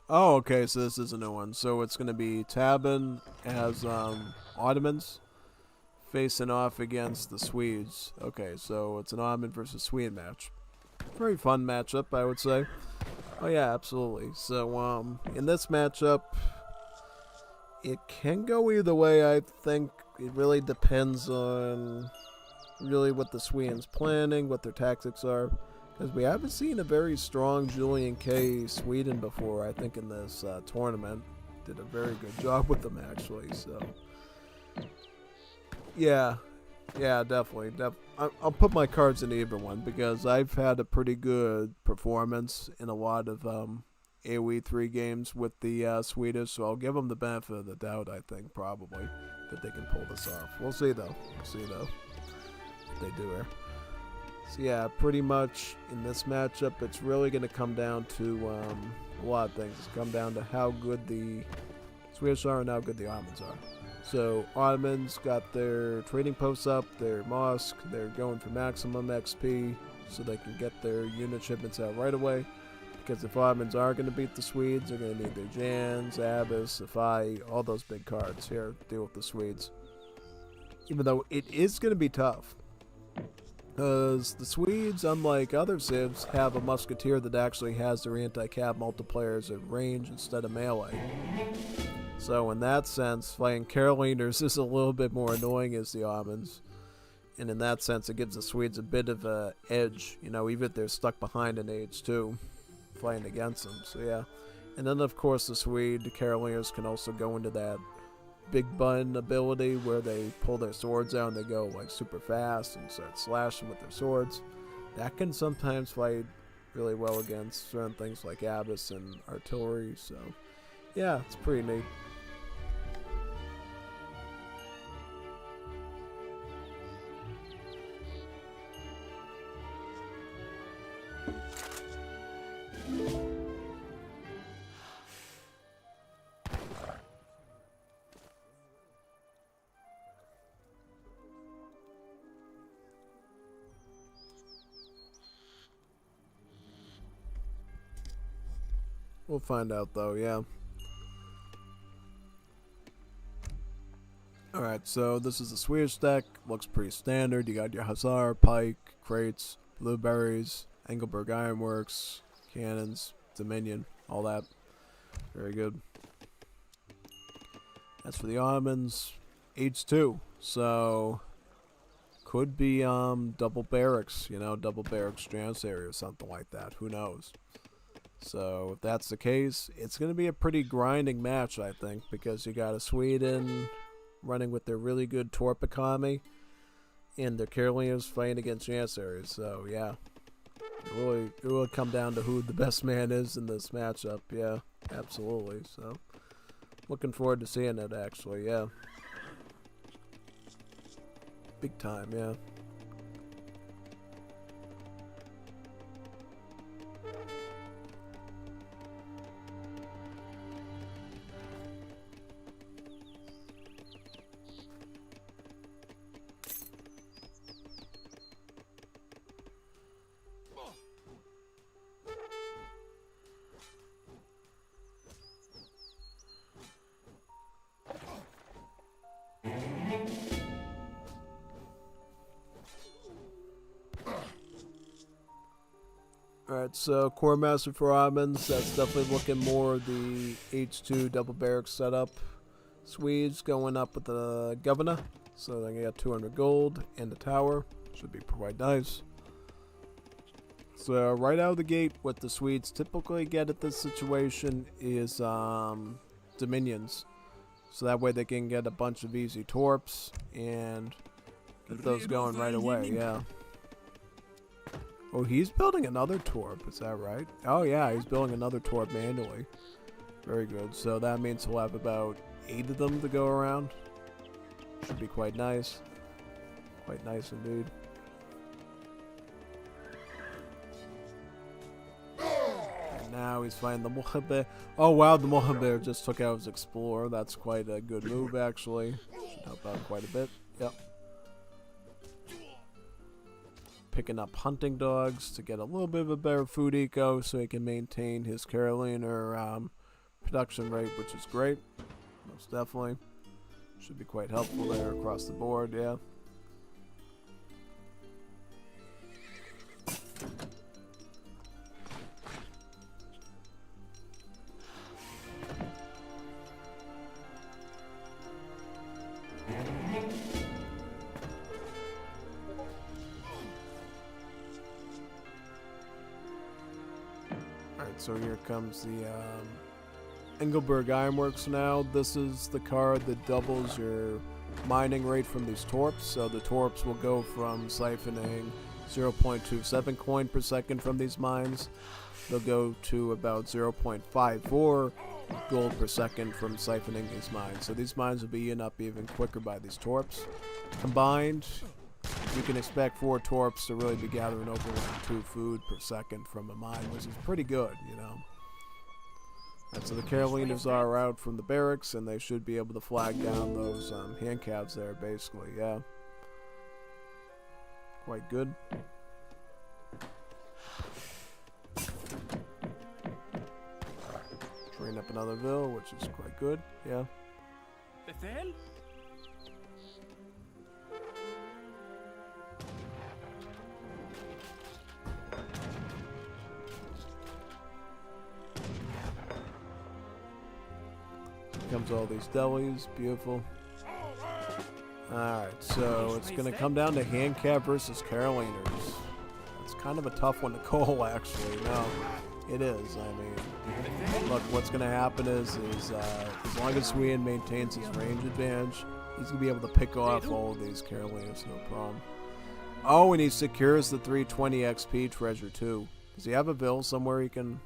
Oh, okay, so this is a new one. So it's going to be tabben as Ottomans facing off against the Swedes. Okay, so it's an Ottoman versus Swede match. Very fun matchup, I would say. Oh yeah, absolutely. So in this matchup, it can go either way. I think it really depends on really what the Swedes planning, what their tactics are. Because we haven't seen a very strong JulianK Sweden before, I think, in this tournament. Did a very good job with them, actually. So, yeah, yeah, definitely. I'll put my cards in either one because I've had a pretty good performance in a lot of AoE 3 games with the Swedish, so I'll give them the benefit of the doubt, I think, probably, that they can pull this off. We'll see, though. We'll see, though, if they do here. So yeah, pretty much in this matchup, it's really going to come down to a lot of things. It's come down to how good the Swedish are and how good the Ottomans are. So Ottomans got their trading posts up, their mosque, they're going for maximum XP so they can get their unit shipments out right away. Because if Ottomans are going to beat the Swedes, they're going to need their Jans, Abbas, Safai, all those big cards here to deal with the Swedes. Even though it is going to be tough. Because the Swedes, unlike other civs, have a musketeer that actually has their anti-cav multipliers at range instead of melee. So in that sense, fighting Caroliners is a little bit more annoying as the Ottomans. And in that sense, it gives the Swedes a bit of an edge, you know, even if they're stuck behind an age too, fighting against them. So yeah. And then of course the Caroliners can also go into that big button ability where they pull their swords out and they go like super fast and start slashing with their swords. That can sometimes fight really well against certain things like Abbas and artillery. So yeah, it's pretty neat. We'll find out though, yeah. Alright, so this is the Swedish deck. Looks pretty standard. You got your Hussar, Pike, Crates, Blueberries, Engelberg Ironworks, Cannons, Dominion, all that. Very good. As for the Ottomans, H2. So could be double barracks, you know, double barracks Janissary or something like that. Who knows? So if that's the case, it's going to be a pretty grinding match, I think, because you got a Sweden running with their really good Torp economy, and their Carolinians fighting against Janissaries. So yeah, it will come down to who the best man is in this matchup. Yeah, absolutely. So looking forward to seeing it. Actually, yeah, big time. Yeah. Alright, so Core Master for Ottomans, that's definitely looking more the H2 double barracks setup. Swedes going up with the Governor, so they get 200 gold and the tower. Should be quite nice. So right out of the gate, what the Swedes typically get at this situation is Dominions. So that way they can get a bunch of easy torps and get those going right away, yeah. Oh, he's building another torp, is that right? Oh yeah, he's building another torp manually. Very good. So that means he'll have about 8 of them to go around. Should be quite nice. Quite nice indeed. And now he's fighting the Mohammed. Oh wow, the Mohammed just took out his Explorer. That's quite a good move actually. Should help out quite a bit. Yep. Picking up hunting dogs to get a little bit of a better food eco so he can maintain his Carolina production rate, which is great. Most definitely. Should be quite helpful there across the board, yeah. Alright, so here comes the Engelberg Ironworks now. This is the card that doubles your mining rate from these torps. So the torps will go from siphoning 0.27 coin per second from these mines. They'll go to about 0.54 gold per second from siphoning these mines. So these mines will be eaten up even quicker by these torps. Combined, you can expect 4 torps to really be gathering over 2 food per second from a mine, which is pretty good, you know. And so the Carolinas are out from the barracks, and they should be able to flag down those hand calves there, basically, yeah. Quite good. Train up another ville, which is quite good, yeah. Befehl? Comes all these delis, beautiful. Alright, so it's going to come down to Handcap versus Caroliners. It's kind of a tough one to call, actually. No, it is. I mean, look, what's going to happen is as long as Sweden maintains his range advantage, he's going to be able to pick off all of these Caroliners, no problem. Oh, and he secures the 320 XP treasure, too. Does he have a ville somewhere he can...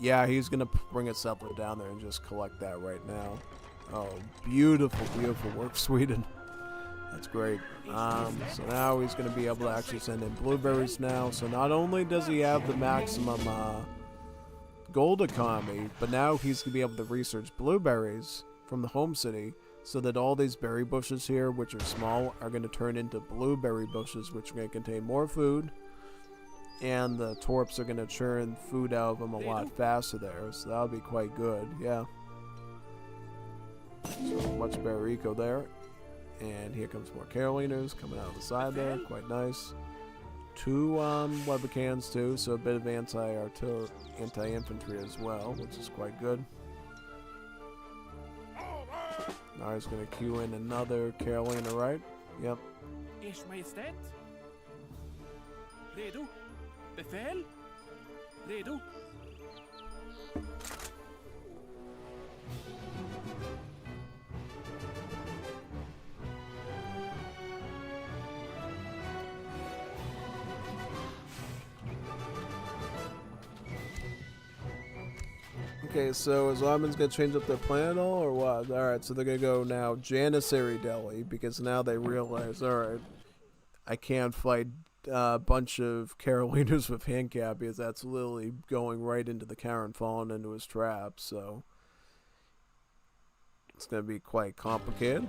Yeah, he's going to bring a settler down there and just collect that right now. Oh, beautiful, beautiful work, Sweden. That's great. So now he's going to be able to actually send in blueberries now. So not only does he have the maximum gold economy, but now he's going to be able to research blueberries from the home city so that all these berry bushes here, which are small, are going to turn into blueberry bushes, which are going to contain more food. And the torps are going to churn food out of them a lot faster there, so that'll be quite good, yeah. So much better eco there. And here comes more Caroliners coming out of the side there, quite nice. 2 weather cans too, so a bit of anti-artillery, anti-infantry as well, which is quite good. Now he's going to queue in another Carolina, right? Yep. Ers Majestät? Redo? Befehl? Redo? Okay, so is Ottoman's going to change up their plan at all, or what? Alright, so they're going to go now Janissary Delhi, because now they realize, alright, I can't fight a bunch of Caroliners with handcap, because that's literally going right into the Karen falling into his trap, so it's going to be quite complicated.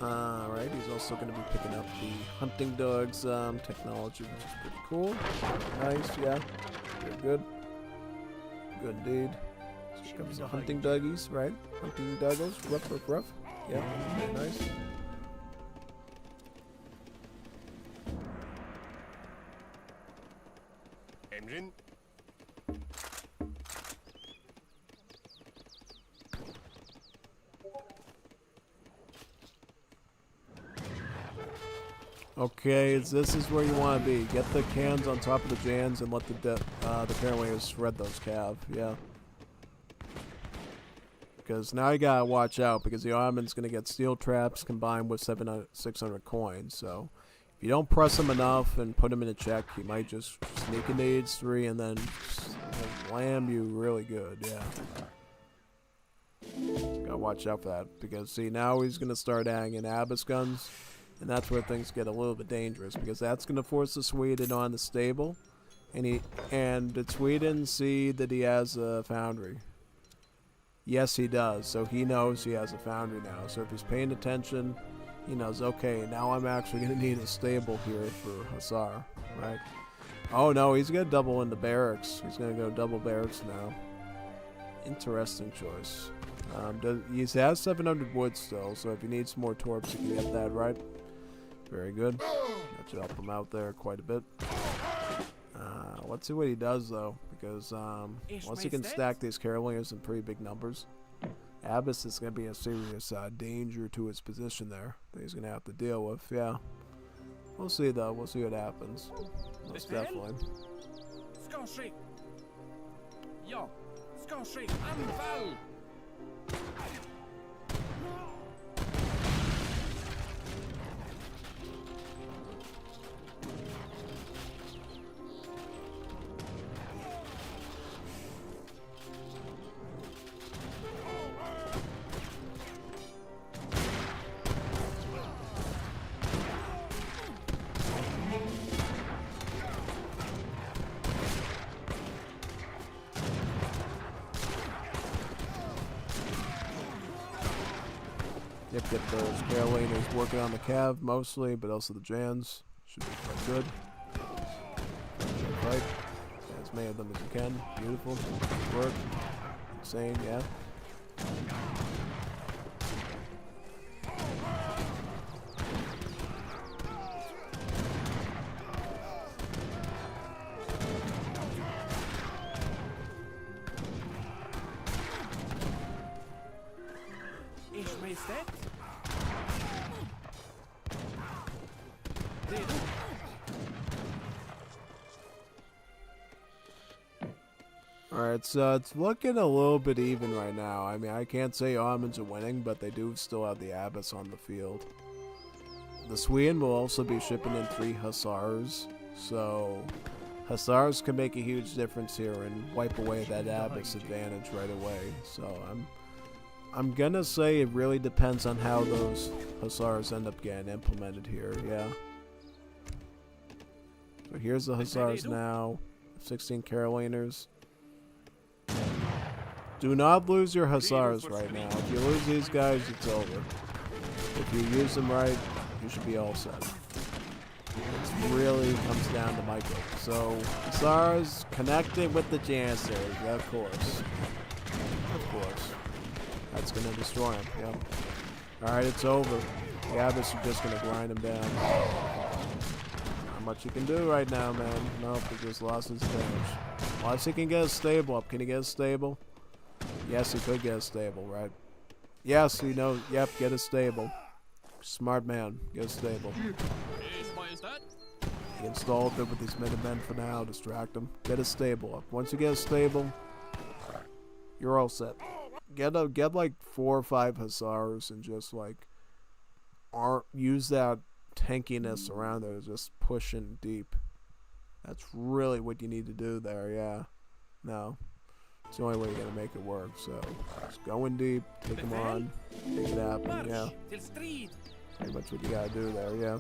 Alright, he's also going to be picking up the hunting dogs technology, which is pretty cool. Nice, yeah. Very good. Good indeed. Here comes the hunting doggies, right? Hunting doggos. Ruff, ruff, ruff. Yeah, very nice. Engine. Okay, this is where you want to be. Get the cans on top of the Jans and let the Carolinians shred those cav. Yeah. Because now you gotta watch out, because the Ottoman's gonna get steel traps combined with 600 coins. So if you don't press him enough and put him in a check, he might just sneak into H3 and then slam you really good. Yeah. So gotta watch out for that, because see, now he's gonna start adding in Abyss guns, and that's where things get a little bit dangerous, because that's gonna force the Sweden on the stable, and did Sweden see that he has a foundry? Yes, he does. So he knows he has a foundry now. So if he's paying attention, he knows, okay, now I'm actually going to need a stable here for Hussar, right? Oh, no, he's going to double in the barracks. He's going to go double barracks now. Interesting choice. He has 700 wood still, so if he needs more torps, he can get that, right? Very good. That should help him out there quite a bit. Let's see what he does, though, because once he can stack these Carolingers in pretty big numbers, Abbas is going to be a serious danger to his position there that he's going to have to deal with. Yeah. We'll see, though. We'll see what happens. Most definitely. Skårskydd. Ja, skårskydd. Anfall! Yep, get those Caroliners working on the Cav mostly, but also the Jans. Should be quite good. Right. As many of them as you can. Beautiful. Good work. Insane, yeah. Alright, so it's looking a little bit even right now. I mean, I can't say Ottomans are winning, but they do still have the Abbas on the field. The Sweden will also be shipping in 3 Hussars, so Hussars can make a huge difference here and wipe away that Abbas advantage right away. So I'm gonna say it really depends on how those Hussars end up getting implemented here, yeah. So here's the Hussars now, 16 Caroliners. Do not lose your Hussars right now. If you lose these guys, it's over. If you use them right, you should be all set. It really comes down to micro. So, Hussars connected with the Janissaries, of course. Of course. That's going to destroy him, yep. Alright, it's over. The Abbas are just going to grind him down. Not much you can do right now, man. Nope, he just lost his damage. Unless he can get a stable up. Can he get a stable? Yes, he could get a stable, right? Yes, you know, yep, get a stable. Smart man, get a stable. He installed it with these Minutemen for now, distract them. Get a stable up. Once you get a stable, you're all set. Get like 4 or 5 Hussars and just like use that tankiness around there, just pushing deep. That's really what you need to do there, yeah. No. It's the only way you're going to make it work, so just go in deep, take them on, make it happen, yeah. Pretty much what you got to do there, yeah.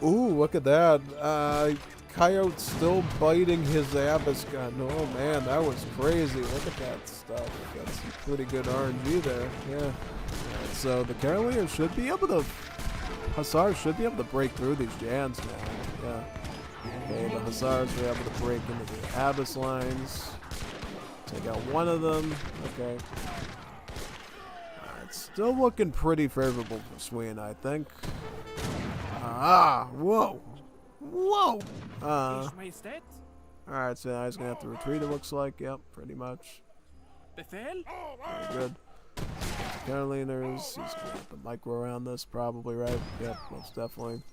Ooh, look at that. Coyote's still biting his Abbas gun. Oh man, that was crazy. Look at that stuff. That's some pretty good RNG there. Yeah. So the Carolinians should be able to, Hussars should be able to break through these Jans now. Yeah. Okay, the Hussars are able to break into the Abbas lines. Take out one of them. Okay. It's still looking pretty favorable for Sweden, I think. Whoa. Whoa! Alright, so now he's gonna have to retreat, it looks like. Yep, pretty much. Befehl? Very good. Caroliners, he's gonna have to micro around this, probably, right? Yep, most definitely.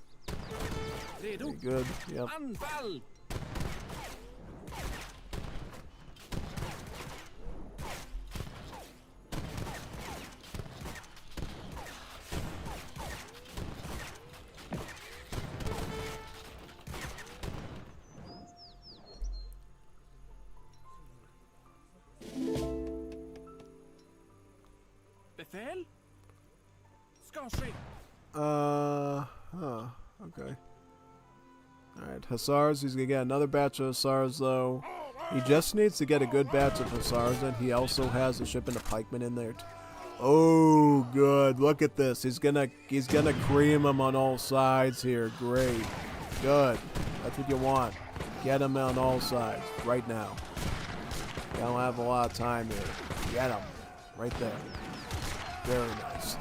Very good, yep. Anfall! Ska ske. Okay. Alright, Hussars. He's gonna get another batch of Hussars, though. He just needs to get a good batch of Hussars, and he also has a shipment of pikemen in there. Oh, good. Look at this. He's gonna cream them on all sides here. Great. Good. That's what you want. Get him on all sides right now. You don't have a lot of time here. Get him. Right there. Very nice.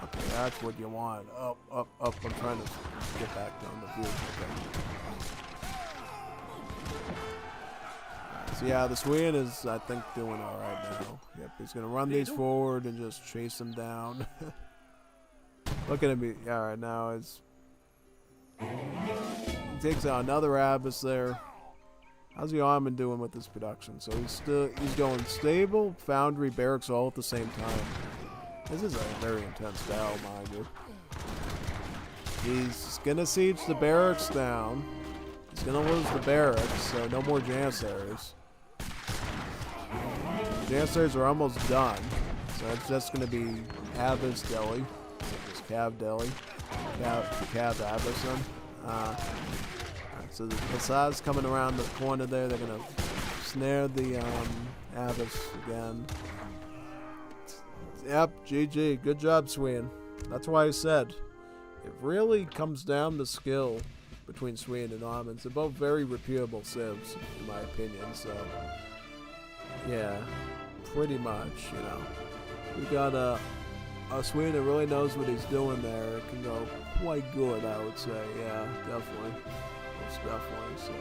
Okay, that's what you want. Up, up, up. I'm trying to get back down the view. Okay. So yeah, the Swede is, I think, doing alright now. Yep, he's going to run these forward and just chase them down. Looking at me. Alright, now it's... He takes out another Abyss there. How's the Armin doing with this production? So he's going stable, foundry, barracks all at the same time. This is a very intense battle, mind you. He's going to siege the barracks down. He's going to lose the barracks, so no more Janissaries. Janissaries are almost done, so it's just going to be Abyss Deli, just Cav Deli, Cav Abyss. So the Passaz coming around the corner there. They're going to snare the Abyss again. Yep, GG. Good job, Sweden. That's why I said it really comes down to skill between Sweden and Armins. They're both very reputable civs, in my opinion. So, yeah, pretty much, you know. We got a Sweden that really knows what he's doing there. It can go quite good, I would say. Yeah, definitely. Most definitely. So.